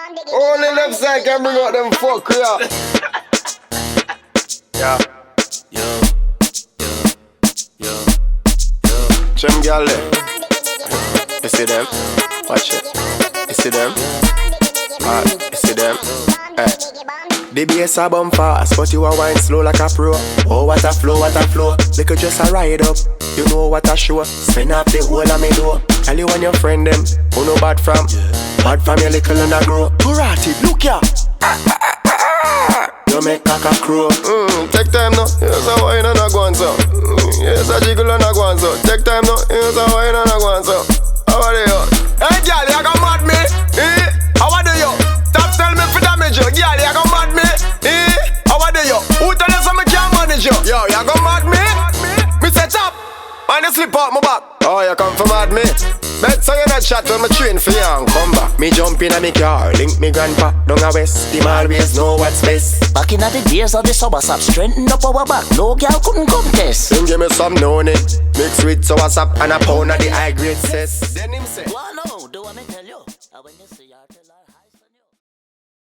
Only left side can bring out them fuck, yeah. Yeah. Chem gyal there. You see them? Watch it. You see them? You see them? The bass a bump fast, but you a wine slow like a pro. Oh, what a flow, what a flow. Little just a ride up. You know what a show. Spin up the whole of me door. Tell you and your friend them who no bad from. Bad from your little and a grow. Karate, look ya. You make caca crow. Take time now. Here's a wine and a go on so. Here's a jiggle and a go on so. Take time now. Here's a wine and a go on so. How are you? Hey girl, you gon' mad me? How are you? Stop tell me for damage you. Girl, you gon' mad me? How are you? Who tell you so me can't manage you? Yo, you gon' mad me? Me say chop. And you slip out my back. Oh, you come for mad me? Bet so you not shot when me train for you and come back. Me jump in a me car, link me grandpa down a west. Him always know what's best. Back in the days of the summer sap, strengthen up our back. No girl couldn't come test. Him give me some noni, mix with sour sap and a pound of the high grade cess. Then him say, well, no, do I me tell you?